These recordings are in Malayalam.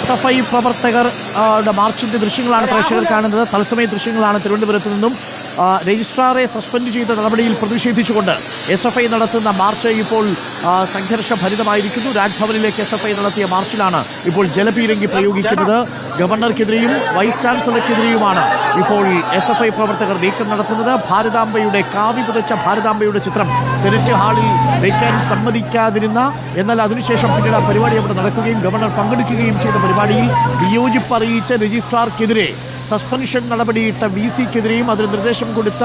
SFI പ്രവർത്തകർ മാർച്ചിന്റെ ദൃശ്യങ്ങളാണ് പ്രേക്ഷകർ കാണുന്നത്. തത്സമയ ദൃശ്യങ്ങളാണ് തിരുവനന്തപുരത്ത് നിന്നും. രജിസ്ട്രാറെ സസ്പെൻഡ് ചെയ്ത നടപടിയിൽ പ്രതിഷേധിച്ചുകൊണ്ട് SFI നടത്തുന്ന മാർച്ച് ഇപ്പോൾ സംഘർഷഭരിതമായിരിക്കുന്നു. രാജ്ഭവനിലേക്ക് SFI നടത്തിയ മാർച്ചിലാണ് ഇപ്പോൾ ജലപീരങ്കി പ്രയോഗിക്കുന്നത്. ഗവർണർക്കെതിരെയും വൈസ് ചാൻസലർക്കെതിരെയുമാണ് ഇപ്പോൾ SFI പ്രവർത്തകർ നീക്കം നടത്തുന്നത്. ഭാരതാംബയുടെ കാവി പുതച്ച ഭാരതാംബയുടെ ചിത്രം സെനറ്റ് ഹാളിൽ വയ്ക്കാൻ സമ്മതിക്കാതിരുന്ന, എന്നാൽ അതിനുശേഷം പിന്നീട് ആ പരിപാടി അവിടെ നടക്കുകയും ഗവർണർ പങ്കെടുക്കുകയും ചെയ്ത പരിപാടിയിൽ വിയോജിപ്പ് അറിയിച്ച രജിസ്ട്രാർക്കെതിരെ സസ്പെൻഷൻ നടപടിയിട്ട VC-ക്കെതിരെയും അതിന് നിർദ്ദേശം കൊടുത്ത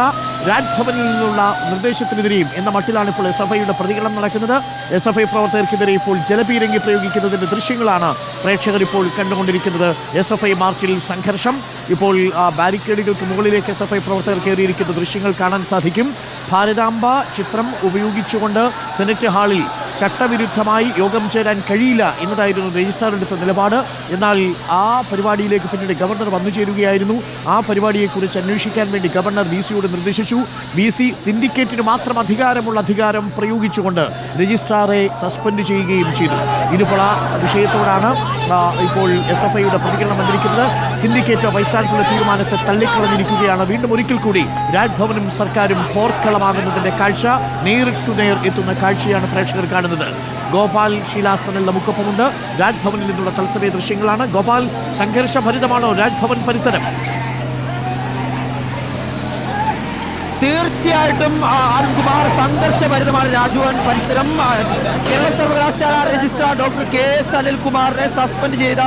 രാജ്ഭവനിൽ നിന്നുള്ള നിർദ്ദേശത്തിനെതിരെയും എന്ന മട്ടിലാണ് ഇപ്പോൾ SFIയുടെ പ്രതികരണം നടക്കുന്നത്. SFI പ്രവർത്തകർക്കെതിരെ ഇപ്പോൾ ജലപീരങ്കി പ്രയോഗിക്കുന്നതിൻ്റെ ദൃശ്യങ്ങളാണ് പ്രേക്ഷകർ ഇപ്പോൾ കണ്ടുകൊണ്ടിരിക്കുന്നത്. SFI മാർച്ചിൽ സംഘർഷം. ഇപ്പോൾ ബാരിക്കേഡുകൾക്ക് മുകളിലേക്ക് SFI പ്രവർത്തകർ കയറിയിരിക്കുന്ന ദൃശ്യങ്ങൾ കാണാൻ സാധിക്കും. ഭാരതാംബ ചിത്രം ഉപയോഗിച്ചുകൊണ്ട് സെനറ്റ് ഹാളിൽ ചട്ടവിരുദ്ധമായി യോഗം ചേരാൻ കഴിയില്ല എന്നതായിരുന്നു രജിസ്ട്രാർ എടുത്ത നിലപാട്. എന്നാൽ ആ പരിപാടിയിലേക്ക് പിന്നീട് ഗവർണർ വന്നു ചേരുകയായിരുന്നു. ആ പരിപാടിയെക്കുറിച്ച് അന്വേഷിക്കാൻ വേണ്ടി ഗവർണർ VC-യോട് നിർദ്ദേശിച്ചു. VC സിൻഡിക്കേറ്റിന് മാത്രം അധികാരം പ്രയോഗിച്ചുകൊണ്ട് രജിസ്ട്രാറെ സസ്പെൻഡ് ചെയ്യുകയും ചെയ്തു. ഇതിപ്പോൾ ആ വിഷയത്തോടാണ് ഇപ്പോൾ SFIയുടെ പ്രതികരണം വന്നിരിക്കുന്നത്. സിൻഡിക്കേറ്റ് വൈസ് ചാൻസലർ തീരുമാനത്തെ തള്ളിക്കളഞ്ഞിരിക്കുകയാണ്. വീണ്ടും ഒരിക്കൽ കൂടി രാജ്ഭവനും സർക്കാരും പോർക്കളമാകുന്നതിൻ്റെ കാഴ്ച നേരിട്ടുനേർ എത്തുന്ന കാഴ്ചയാണ് പ്രേക്ഷകർ കാണുന്നത്. ഗോപാൽ ശീലാസനൽ നമുക്കൊപ്പമുണ്ട്. രാജ്ഭവനിൽ നിന്നുള്ള തത്സമയ ദൃശ്യങ്ങളാണ്. ഗോപാൽ, സംഘർഷഭരിതമാണോ രാജ്ഭവൻ പരിസരം? തീർച്ചയായിട്ടും അരുൺകുമാർ, സംഘർഷഭരിതമാണ് രാജ്ഭവൻ പരിസരം. കേരള സർവകലാശാല രജിസ്ട്രാർ ഡോക്ടർ KS അനിൽകുമാറിനെ സസ്പെൻഡ് ചെയ്ത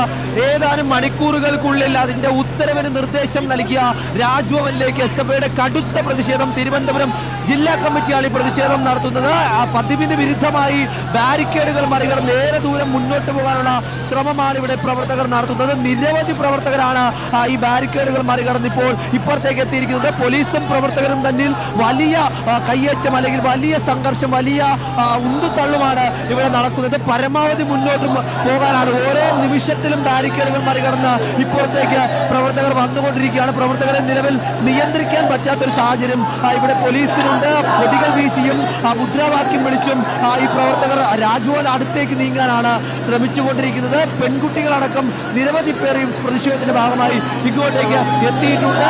ഏതാനും മണിക്കൂറുകൾക്കുള്ളിൽ അതിന്റെ ഉത്തരവിന് നിർദ്ദേശം നൽകിയ രാജ്ഭവനിലേക്ക് SFIയുടെ കടുത്ത പ്രതിഷേധം. തിരുവനന്തപുരം ജില്ലാ കമ്മിറ്റിയാണ് ഈ പ്രതിഷേധം നടത്തുന്നത്. പതിവിന് വിരുദ്ധമായി ബാരിക്കേഡുകൾ മറികടന്ന് ഏറെ ദൂരം മുന്നോട്ട് പോകാനുള്ള ശ്രമമാണ് ഇവിടെ പ്രവർത്തകർ നടത്തുന്നത്. നിരവധി പ്രവർത്തകരാണ് ഈ ബാരിക്കേഡുകൾ മറികടന്ന് ഇപ്പോൾ ഇപ്പുറത്തേക്ക് എത്തിയിരിക്കുന്നത്. പോലീസും പ്രവർത്തകരും തമ്മിൽ വലിയ കയ്യേറ്റം അല്ലെങ്കിൽ വലിയ സംഘർഷം, വലിയ ഉന്തുതള്ളുമാണ് ഇവിടെ നടക്കുന്നത്. പരമാവധി മുന്നോട്ട് പോകാനാണ്. ഓരോ നിമിഷത്തിലും ബാരിക്കേഡുകൾ മറികടന്ന് ഇപ്പുറത്തേക്ക് പ്രവർത്തകർ വന്നുകൊണ്ടിരിക്കുകയാണ്. പ്രവർത്തകരെ നിലവിൽ നിയന്ത്രിക്കാൻ പറ്റാത്തൊരു സാഹചര്യം ഇവിടെ പോലീസിനുണ്ട്. കൊടികൾ വീശിയും മുദ്രാവാക്യം വിളിച്ചും ഈ പ്രവർത്തകർ രാജ്ഭവൻ അടുത്തേക്ക് നീങ്ങാനാണ് ശ്രമിച്ചുകൊണ്ടിരിക്കുന്നത്. പെൺകുട്ടികളടക്കം നിരവധി പേർ ഈ പ്രതിഷേധത്തിന്റെ ഭാഗമായി ഇങ്ങോട്ടേക്ക് എത്തിയിട്ടുണ്ട്.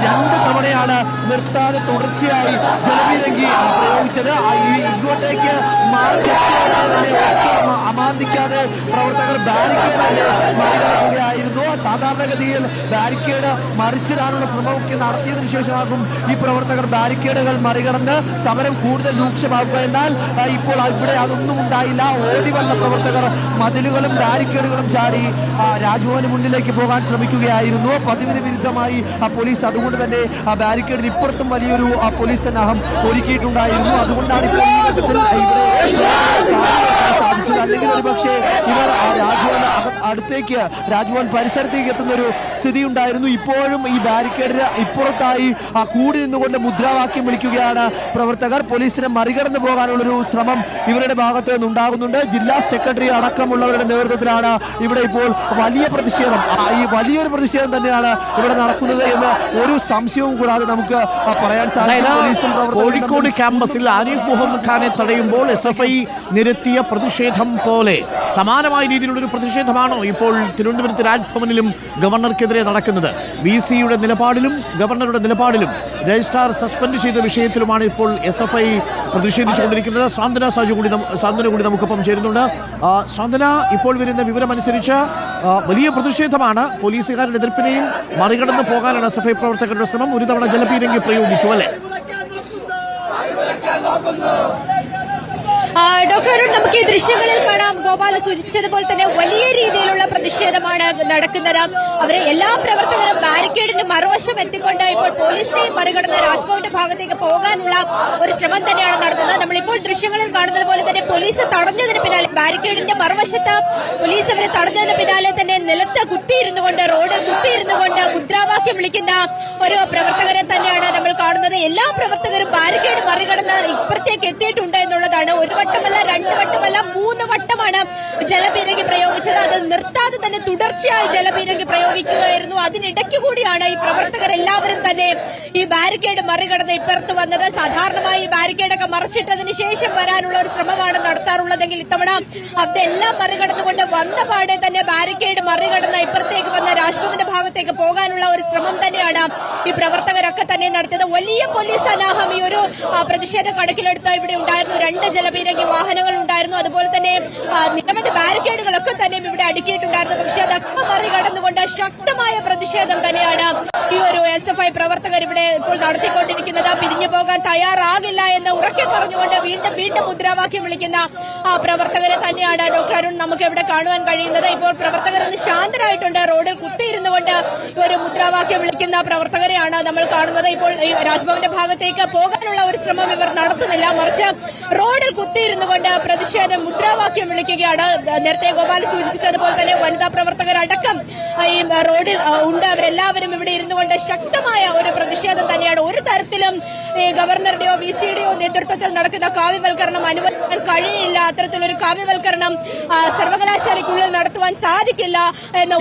2 തവണയാണ് നിർത്താതെ തുടർച്ചയായി ജലപീരങ്കി പ്രയോഗിച്ചത്. ഇങ്ങോട്ടേക്ക് അമാന്തിക്കാതെ പ്രവർത്തകർ ബാരിക്കേഡ് മറികടക്കുകയായിരുന്നു. സാധാരണഗതിയിൽ ബാരിക്കേഡ് മറിച്ചിടാനുള്ള ശ്രമമൊക്കെ നടത്തിയതിനു ശേഷമാകും ഈ പ്രവർത്തകർ ബാരിക്കേഡുകൾ മറികടന്ന് സമരം കൂടുതൽ രൂക്ഷമാക്കുക. എന്നാൽ ഇപ്പോൾ ഇവിടെ അതൊന്നും ഉണ്ടായില്ല. ഓടി വന്ന പ്രവർത്തകർ മതിലുകളും ബാരിക്കേഡുകളും ചാടി രാജ്ഭവന് മുന്നിലേക്ക് പോകാൻ ശ്രമിക്കുകയായിരുന്നു. പതിവിന് വിരുദ്ധമായി പോലീസ് അതുകൊണ്ട് തന്നെ ബാരിക്കേഡിന് ഇപ്പുറത്തും വലിയൊരു പോലീസ് സന്നാഹം ഒരുക്കിയിട്ടുണ്ടായിരുന്നു. അതുകൊണ്ടാണ് ഇപ്പോൾ ഈ ഘട്ടത്തിൽ ഇവിടെ സാധിച്ചത്. അല്ലെങ്കിൽ ഒരുപക്ഷെ ഇവർ രാജ്ഭവൻ അടുത്തേക്ക്, രാജ്ഭവൻ പരിസരത്തേക്ക് എത്തുന്ന ഒരു സ്ഥിതി ഉണ്ടായിരുന്നു. ഇപ്പോഴും ഈ ബാരിക്കേഡിന് ഇപ്പുറത്തായി കൂടി നിന്നുകൊണ്ട് മുദ്രാവാക്യം വിളിക്കുകയാണ് പ്രവർത്തകർ. പോലീസിനെ മറികടന്നു പോകാനുള്ളൊരു ശ്രമം ഇവരുടെ ഭാഗത്ത് നിന്നുണ്ടാകുന്നുണ്ട്. ജില്ലാ സെക്രട്ടറി അടക്കമുള്ളവരുടെ നേതൃത്വത്തിലാണ് ഇവിടെ ഇപ്പോൾ വലിയ പ്രതിഷേധം, ഈ വലിയൊരു പ്രതിഷേധം തന്നെയാണ് ഇവിടെ നടക്കുന്നത് എന്ന് ഒരു സംശയവും കൂടാതെ നമുക്ക് പറയാൻ സാധിക്കും. കോഴിക്കോട് ക്യാമ്പസിൽ ആരിഫ് മുഹമ്മദ് ഖാനെ തടയുമ്പോൾ SFI നിരത്തിയ പ്രതിഷേധം പോലെ സമാനമായ രീതിയിലുള്ളൊരു പ്രതിഷേധമാണോ ഇപ്പോൾ തിരുവനന്തപുരത്ത് രാജ്ഭവനിലും ഗവർണർക്കെതിരെ നടക്കുന്നത്? VC-യുടെ നിലപാടിലും ഗവർണറുടെ നിലപാടിലും രജിസ്ട്രാർ സസ്പെൻഡ് ചെയ്ത വിഷയത്തിലുമാണ് ഇപ്പോൾ SFI പ്രതിഷേധിച്ചുകൊണ്ടിരിക്കുന്നത്. സാന്ത്വന കൂടി നമുക്കൊപ്പം ചേരുന്നുണ്ട്. സാന്ത്വന, ഇപ്പോൾ വരുന്ന വിവരമനുസരിച്ച് വലിയ പ്രതിഷേധമാണ്. പോലീസുകാരുടെ എതിർപ്പിനെയും മറികടന്ന് പോകാനാണ് SFI പ്രവർത്തകരുടെ ശ്രമം. ഒരു തവണ ജലപീരങ്കി പ്രയോഗിച്ചു അല്ലേ? ഡോക്ടർ അരുൺ, നമുക്ക് ഈ ദൃശ്യങ്ങളിൽ കാണാം. ഗോപാല സൂചിപ്പിച്ചതുപോലെ തന്നെ വലിയ രീതിയിലുള്ള പ്രതിഷേധമാണ് നടക്കുന്നത്. അവരെ എല്ലാ പ്രവർത്തകരും ബാരിക്കേഡിന് മറുവശം എത്തിക്കൊണ്ട് ഇപ്പോൾ പോലീസിനെയും മറികടന്ന് രാജ്ഭവന്റെ ഭാഗത്തേക്ക് പോകാനുള്ള ഒരു ശ്രമം തന്നെയാണ് നടത്തുന്നത്. നമ്മളിപ്പോൾ ദൃശ്യങ്ങളിൽ കാണുന്നത് പോലെ തന്നെ പോലീസ് തടഞ്ഞതിന് പിന്നാലെ, ബാരിക്കേഡിന്റെ മറുവശത്ത് പോലീസ് അവരെ തടഞ്ഞതിന് പിന്നാലെ തന്നെ നിലത്ത് കുത്തിയിരുന്നുകൊണ്ട്, റോഡിൽ കുത്തിയിരുന്നുകൊണ്ട് മുദ്രാവാക്യം വിളിക്കുന്ന ഒരു പ്രവർത്തകരെ തന്നെയാണ് നമ്മൾ കാണുന്നത്. എല്ലാ പ്രവർത്തകരും ബാരിക്കേഡ് മറികടന്ന് ഇപ്പുറത്തേക്ക് എത്തിയിട്ടുണ്ട് എന്നുള്ളതാണ്. 1 വട്ടമല്ല, 2 വട്ടമല്ല, 3 വട്ടമാണ് ജലപീരങ്കി പ്രയോഗിച്ചത്. അത് നിർത്താതെ തന്നെ തുടർച്ചയായി ജലപീരങ്കി പ്രയോഗിക്കുകയായിരുന്നു. അതിനിടയ്ക്ക് കൂടിയാണ് ഈ പ്രവർത്തകരെല്ലാവരും തന്നെ ഈ ബാരിക്കേഡ് മറികടന്ന് ഇപ്പുറത്ത് വന്നത്. സാധാരണമായി ഈ ബാരിക്കേഡൊക്കെ മറിച്ചിട്ടതിന് ശേഷം വരാനുള്ള ഒരു ശ്രമമാണ് നടത്താറുള്ളതെങ്കിൽ ഇത്തവണ അതെല്ലാം മറികടന്നുകൊണ്ട് വന്ന പാടെ തന്നെ ബാരിക്കേഡ് മറികടന്ന് ഇപ്പുറത്തേക്ക് വന്ന രാജ്ഭവന്റെ ഭാഗത്തേക്ക് പോകാനുള്ള ഒരു ശ്രമം തന്നെയാണ് ഈ പ്രവർത്തകരൊക്കെ തന്നെ നടത്തിയത്. വലിയ പോലീസ് സന്നാഹം ഈ ഒരു പ്രതിഷേധം കണക്കിലെടുത്ത് ഇവിടെ ഉണ്ടായിരുന്നു. 2 ജലപീരങ്കി വാഹനങ്ങൾ ഉണ്ടായിരുന്നു. അതുപോലെ തന്നെ നിരവധി ബാരിക്കേഡുകളൊക്കെ തന്നെ ഇവിടെ അടുക്കിയിട്ടുണ്ടായിരുന്നു. പക്ഷേ അതൊക്കെ മറികടന്നുകൊണ്ട് ശക്തമായ പ്രതിഷേധം തന്നെയാണ് ഈ ഒരു SFI പ്രവർത്തകർ ഇവിടെ ഇപ്പോൾ നടത്തിക്കൊണ്ടിരിക്കുന്നത്. പിരിഞ്ഞു പോകാൻ തയ്യാറാകില്ല എന്ന് ഉറക്കെ പറഞ്ഞുകൊണ്ട് വീണ്ടും മുദ്രാവാക്യം വിളിക്കുന്ന പ്രവർത്തകരെ തന്നെയാണ് ഡോക്ടർ അരുൺ നമുക്ക് ഇവിടെ കാണുവാൻ കഴിയുന്നത്. ഇപ്പോൾ പ്രവർത്തകർ ഒന്ന് ശാന്തരായിട്ടുണ്ട്. റോഡിൽ കുത്തിയിരുന്നു കൊണ്ട് ഒരു മുദ്രാവാക്യം വിളിക്കുന്ന പ്രവർത്തകരെയാണ് നമ്മൾ കാണുന്നത്. ഇപ്പോൾ ഈ രാജ്ഭവന്റെ ഭാഗത്തേക്ക് പോകാനുള്ള ഒരു ശ്രമം ഇവർ നടത്തുന്നില്ല, മറിച്ച് റോഡിൽ കുത്തിയിരുന്നു കൊണ്ട് പ്രതിഷേധം മുദ്രാവാക്യം വിളിക്കുകയാണ്. നേരത്തെ ഗോപാൽ സൂചിപ്പിച്ചതുപോലെ തന്നെ വനിതാ പ്രവർത്തകരടക്കം ഈ റോഡിൽ ഉണ്ട്. അവരെല്ലാവരും ഇവിടെ ഇരുന്നു കൊണ്ട് ശക്തമായ ഒരു പ്രതിഷേധം തന്നെയാണ്. ഒരു തരത്തിലും ഈ ഗവർണറുടെയോ VC-യുടെയോ നേതൃത്വത്തിൽ നടക്കുന്ന കാവ്യവൽക്കരണം അനുവദിക്കാൻ കഴിയില്ല. അത്തരത്തിലൊരു കാവ്യവൽക്കരണം സർവകലാശാലയ്ക്കുള്ളിൽ നടത്തുവാൻ സാധിക്കില്ല എന്ന്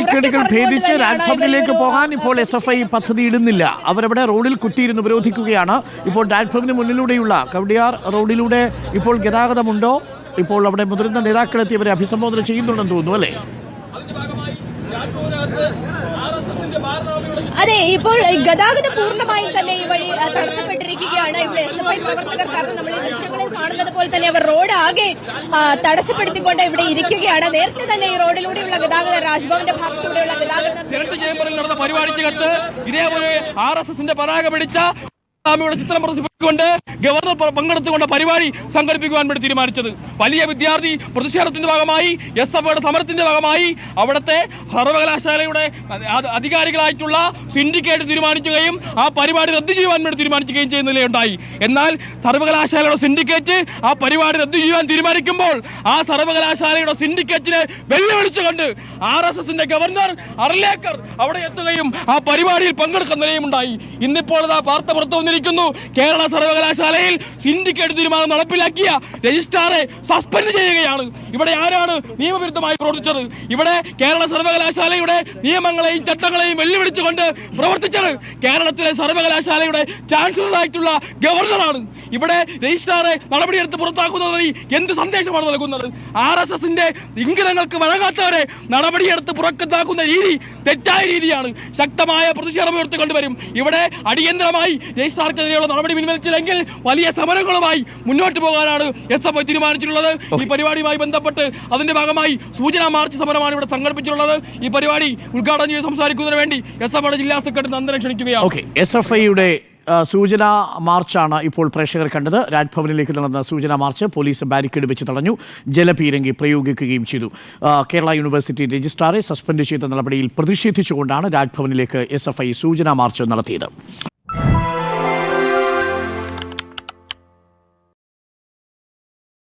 ഭേദിച്ച് രാജ്ഭവനിലേക്ക് പോകാൻ ഇപ്പോൾ SFI പദ്ധതി ഇടുന്നില്ല. അവരവിടെ റോഡിൽ കുത്തിയിരുന്ന് ഉപരോധിക്കുകയാണ്. ഇപ്പോൾ രാജ്ഭവന് മുന്നിലൂടെയുള്ള കവടിയാർ റോഡിലൂടെ ഇപ്പോൾ ഗതാഗതമുണ്ടോ? ഇപ്പോൾ അവിടെ മുതിർന്ന നേതാക്കളെത്തി അവരെ അഭിസംബോധന ചെയ്യുന്നുണ്ടെന്ന് തോന്നുന്നു, അല്ലേ? അതെ, ഇപ്പോൾ ഗതാഗതം പൂർണ്ണമായും തന്നെ ഈ വഴി തടസ്സപ്പെട്ടിരിക്കുകയാണ്. ഇവിടെ SFI പ്രവർത്തകർ കാരണം നമ്മൾ ഈ ദൃശ്യങ്ങളിൽ കാണുന്നത് പോലെ തന്നെ അവർ റോഡ് ആകെ തടസ്സപ്പെടുത്തിക്കൊണ്ട് ഇവിടെ ഇരിക്കുകയാണ്. നേരത്തെ തന്നെ ഈ റോഡിലൂടെയുള്ള ഗതാഗതം രാജ്ഭവന്റെ ഭാഗത്തൂടെയുള്ള ഗതാഗതം ചേംബറിൽ നടന്ന പരിപാടിക്കകത്ത് ഇതേപോലെ RSSന്റെ പതാക പിടിച്ച ചിത്രം പ്രദർശിപ്പിച്ചുകൊണ്ട് ഗവർണർ പങ്കെടുത്തുകൊണ്ട് പരിപാടി സംഘടിപ്പിക്കുവാൻ വേണ്ടി തീരുമാനിച്ചത്. വലിയ വിദ്യാർത്ഥി പ്രതിഷേധത്തിന്റെ ഭാഗമായി SFIയുടെ സമരത്തിന്റെ ഭാഗമായി അവിടുത്തെ സർവകലാശാലയുടെ അധികാരികളായിട്ടുള്ള സിൻഡിക്കേറ്റ് തീരുമാനിക്കുകയും ആ പരിപാടി റദ്ദു ചെയ്യുവാൻ വേണ്ടി തീരുമാനിക്കുകയും ചെയ്യുന്ന നിലയുണ്ടായി. എന്നാൽ സർവകലാശാലയുടെ സിൻഡിക്കേറ്റ് ആ പരിപാടി റദ്ദു ചെയ്യുവാൻ തീരുമാനിക്കുമ്പോൾ ആ സർവകലാശാലയുടെ സിൻഡിക്കേറ്റിനെ വെല്ലുവിളിച്ചുകൊണ്ട് RSSന്റെ ഗവർണർ അർലേക്കർ അവിടെ എത്തുകയും ആ പരിപാടിയിൽ പങ്കെടുക്കുന്ന നിലയും ഉണ്ടായി. ഇന്നിപ്പോൾ വാർത്ത പുറത്തു വന്നിരിക്കുന്നു. കേരള സർവകലാശാലയിൽ സിൻഡിക്കേറ്റ് തീരുമാനം നടപ്പിലാക്കിയ രജിസ്ട്രാറെ സസ്പെൻഡ് ചെയ്യുകയാണ്. ഇവിടെ ആരാണ് നിയമവിരുദ്ധമായി പ്രവർത്തിച്ചത്? ഇവിടെ കേരള സർവകലാശാലയുടെ നിയമങ്ങളെയും ചട്ടങ്ങളെയും വെല്ലുവിളിച്ചുകൊണ്ട് പ്രവർത്തിച്ചത് കേരളത്തിലെ സർവകലാശാലയുടെ ചാൻസലറായിട്ടുള്ള ഗവർണറാണ്. ഇവിടെ രജിസ്ട്രാറെ നടപടിയെടുത്ത് പുറത്താക്കുന്നത് എന്ത് സന്ദേശമാണ് നൽകുന്നത്? RSSന്റെ ഇംഗിതങ്ങൾക്ക് വഴങ്ങാത്തവരെ നടപടിയെടുത്ത് പുറത്താക്കുന്ന രീതി തെറ്റായ രീതിയാണ്. ശക്തമായ പ്രതിഷേധം ഉയർത്തിക്കൊണ്ടുവരും. ഇവിടെ അടിയന്തരമായി രജിസ്ട്രാർക്കെതിരെയുള്ള നടപടി പിൻവലിച്ചില്ലെങ്കിൽ വലിയ സമരങ്ങളുമായി മുന്നോട്ട് പോകാനാണ് SFI തീരുമാനിച്ചിട്ടുള്ളത്. ഈ പരിപാടിയുമായി ബന്ധപ്പെട്ട് അതിന്റെ ഭാഗമായി സൂചനാ മാർച്ച് സമരമാണ് ഇവിടെ സംഘടിപ്പിച്ചിട്ടുള്ളത്. ഈ പരിപാടി ഉദ്ഘാടനം ചെയ്ത് സംസാരിക്കുന്നതിന് വേണ്ടി SFIയുടെ ജില്ലാ സെക്രട്ടറി നന്ദനെ ക്ഷണിക്കുകയാണ്. SFIയുടെ സൂചനാ മാർച്ചാണ് ഇപ്പോൾ പ്രേക്ഷകർ കണ്ടത്. രാജ്ഭവനിലേക്ക് നടന്ന സൂചനാ മാർച്ച് പോലീസ് ബാരിക്കേഡ് വെച്ച് തടഞ്ഞു, ജലപീരങ്കി പ്രയോഗിക്കുകയും ചെയ്തു. കേരള യൂണിവേഴ്സിറ്റി രജിസ്ട്രാറെ സസ്പെൻഡ് ചെയ്ത നടപടിയിൽ പ്രതിഷേധിച്ചുകൊണ്ടാണ് രാജ്ഭവനിലേക്ക് SFI സൂചനാ മാർച്ച് നടത്തിയത്.